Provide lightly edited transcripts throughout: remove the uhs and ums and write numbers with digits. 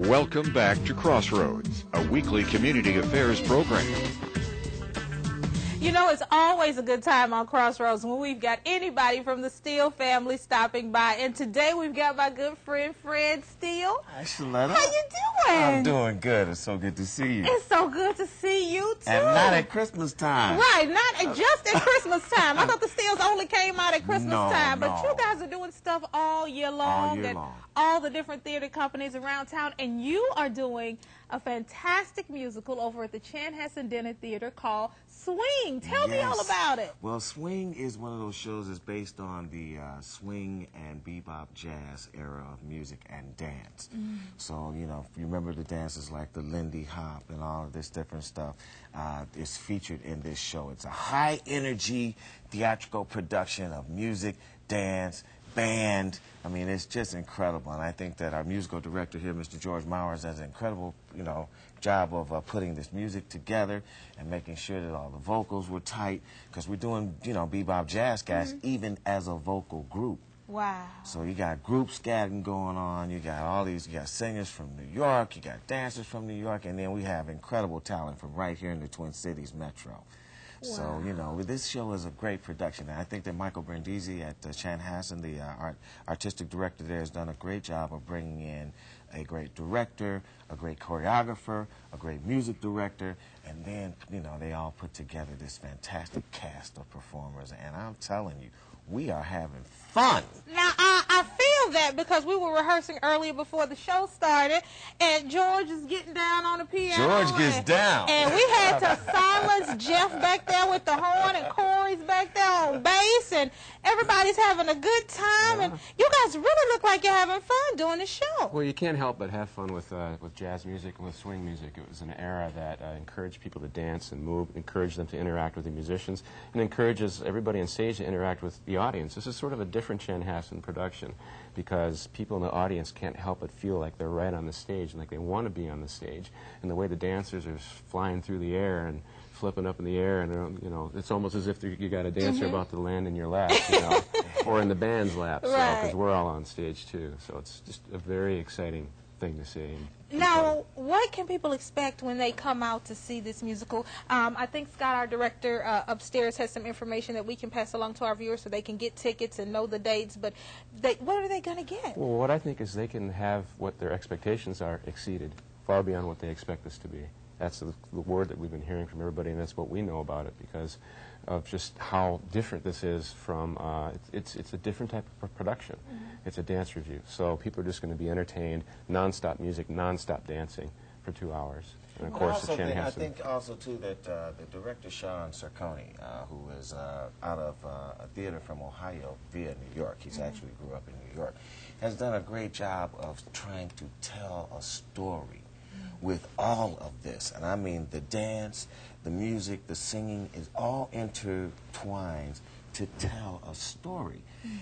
Welcome back to Crossroads, a weekly community affairs program. You know, it's always a good time on Crossroads when we've got anybody from the Steele family stopping by. And today we've got my good friend, Fred Steele. Hi, Sheletta. How you doing? I'm doing good. It's so good to see you. It's so good to see you, too. And not at Christmas time. Right, not just at Christmas time. I thought the Steeles only came out at Christmas time. But you guys are doing stuff all year long. All year at long. all the different theater companies around town. And you are doing a fantastic musical over at the Chanhassen Dinner Theater called Swing. Tell me all about it. Well, Swing is one of those shows that's based on the swing and bebop jazz era of music and dance. So, you know, if you remember the dances like the Lindy Hop and all of this different stuff is featured in this show. It's a high-energy theatrical production of music, dance, band. I mean, it's just incredible, and I think that our musical director here, Mr. George Mowers, does an incredible, job of putting this music together and making sure that all the vocals were tight, because we're doing, bebop jazz, guys, even as a vocal group. Wow. So you got group scatting going on, you got all these, you got singers from New York, you got dancers from New York, and then we have incredible talent from right here in the Twin Cities Metro. Wow. So, this show is a great production. And I think that Michael Brindisi at Chanhassen, the artistic director there, has done a great job of bringing in a great director, a great choreographer, a great music director, and then, they all put together this fantastic cast of performers. And I'm telling you, we are having fun. Now, I feel that because we were rehearsing earlier before the show started, and George is getting down on the piano. George gets down. And we had to silence Jeff back there with the horn, and Corey's back there on bass, and everybody's having a good time. And you guys really look like you're having fun doing the show. Well, you can't help but have fun with jazz music and with swing music. It was an era that encouraged people to dance and move, encouraged them to interact with the musicians, and encourages everybody on stage to interact with the audience. This is sort of a different Chanhassen production because people in the audience can't help but feel like they're right on the stage and like they want to be on the stage. And the way the dancers are flying through the air and flipping up in the air, and it's almost as if you got a dancer about to land in your lap, or in the band's lap, because we're all on stage too. So it's just a very exciting thing to see. Now, what can people expect when they come out to see this musical? I think Scott, our director upstairs, has some information that we can pass along to our viewers so they can get tickets and know the dates, but what are they going to get? Well, what I think is they can have what their expectations are exceeded, far beyond what they expect this to be. That's the word that we've been hearing from everybody, and that's what we know about it because of just how different this is from, it's a different type of production. It's a dance review. So people are just going to be entertained, non-stop music, non-stop dancing for 2 hours. And of course, the Chanhassen. I think also, too, that the director, Sean Cercone, who is out of a theater from Ohio via New York, he's actually grew up in New York, has done a great job of trying to tell a story with all of this. And I mean the dance, the music, the singing is all intertwined to tell a story.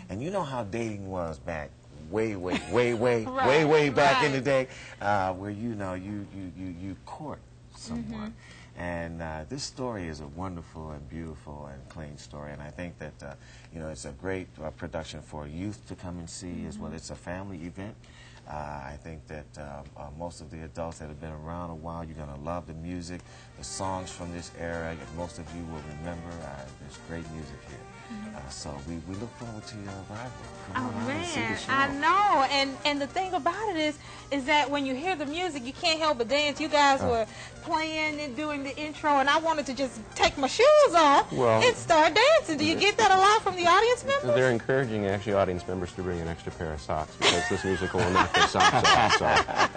And you know how dating was back way back in the day, where you court someone. And this story is a wonderful and beautiful and clean story, and I think that it's a great production for youth to come and see as well. It's a family event. I think that most of the adults that have been around a while, you're going to love the music, the songs from this era. And most of you will remember there's great music here. So we look forward to your arrival. Come on out and see the show. I know. And the thing about it is that when you hear the music, you can't help but dance. You guys were playing and doing the intro, and I wanted to just take my shoes off and start dancing. Do you get that a lot from the audience members? They're encouraging actually audience members to bring an extra pair of socks because this musical will knock their socks off. So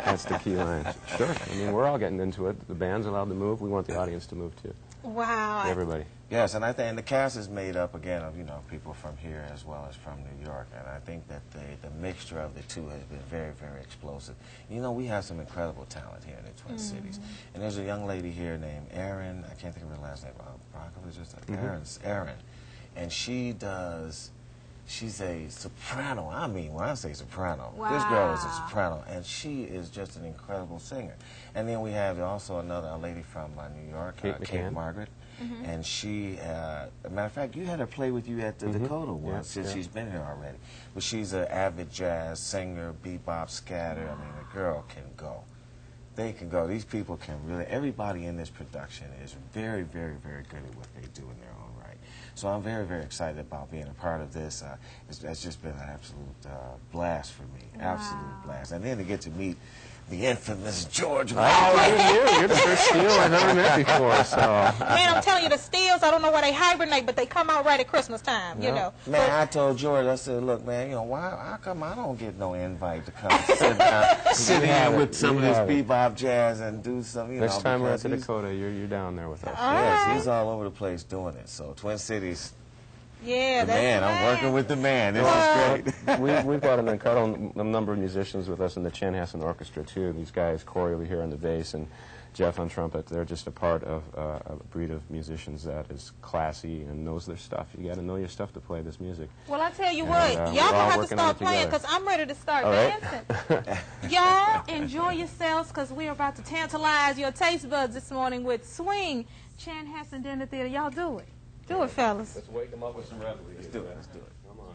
that's the key line. Sure. I mean, we're all getting into it. The band's allowed to move. We want the audience to move too. Wow. Everybody. Yes, and I think the cast is made up again of people from here as well as from New York, and I think that the mixture of the two has been very, very explosive. We have some incredible talent here in the Twin Cities, and there's a young lady here named Erin. I can't think of her last name. Erin, and she's a soprano. I mean, when I say soprano, this girl is a soprano, and she is just an incredible singer. And then we have also a lady from New York, Kate Margaret. And she, as a matter of fact, you had her play with you at the Dakota once, since she's been here already. But she's an avid jazz singer, bebop, scatter. I mean, the girl can go. They can go. These people can really, everybody in this production is very, very, very good at what they do in their own right. So I'm very, very excited about being a part of this. It's just been an absolute blast for me. Wow. Absolute blast. And then to get to meet the infamous George. Oh, you're the first Steele I've ever met before. So. Man, I'm telling you, the Steeles, I don't know why they hibernate, but they come out right at Christmas time, you know. Man, I told George, I said, look, man, you know, how come I don't get no invite to come sit down with some of this bebop jazz and do some, you know. Next time we're at the Dakota, you're down there with us. Yes, he's all over the place doing it. So Twin Cities. Yeah, the man. I'm working with the man. This is great. We've got a number of musicians with us in the Chanhassen Orchestra, too. These guys, Corey over here on the bass and Jeff on trumpet, they're just a part of a breed of musicians that is classy and knows their stuff. You got to know your stuff to play this music. Well, I tell you what, y'all gonna have to start playing because I'm ready to start dancing. Y'all enjoy yourselves because we're about to tantalize your taste buds this morning with Swing, Chanhassen Dinner Theater. Y'all do it. Do it, fellas. Let's wake them up with some reveille. Let's do it. Let's do it. Come on.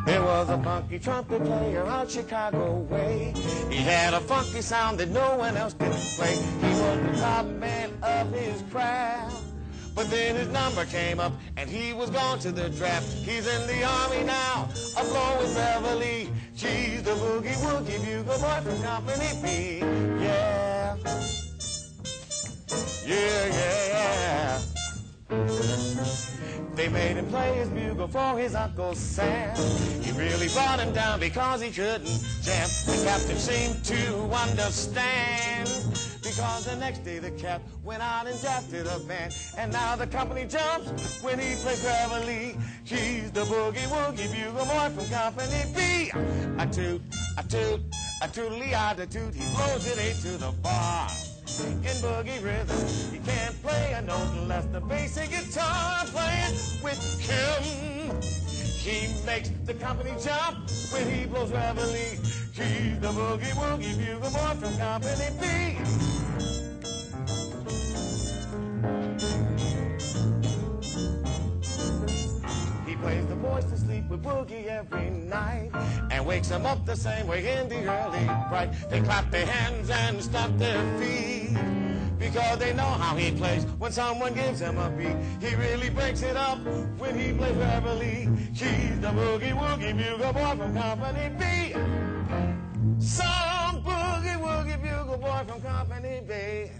There was a funky trumpet player out Chicago way. He had a funky sound that no one else could play. He was the top man of his craft. But then his number came up, and he was gone to the draft. He's in the army now, along with Beverly. She's the boogie-woogie bugle boy from Company B. Yeah. Yeah, yeah, yeah. They made him play his bugle for his Uncle Sam. He really brought him down because he couldn't jam. The captain seemed to understand, because the next day the cap went out and drafted a band. And now the company jumps when he plays Beverly. She's the boogie-woogie bugle boy from Company B. A toot, a toot, a tootly-odd toot. He blows it 8 to the bar. In boogie rhythm, he can't play a note unless the basic guitar playing with him. He makes the company jump when he blows reveille. He's the boogie-woogie bugle boy from Company B. He plays the boys to sleep with boogie every night and wakes them up the same way in the early bright. They clap their hands and stomp their feet because they know how he plays when someone gives him a beat. He really breaks it up when he plays reveille. She's the boogie-woogie bugle boy from Company B. Some boogie-woogie bugle boy from Company B.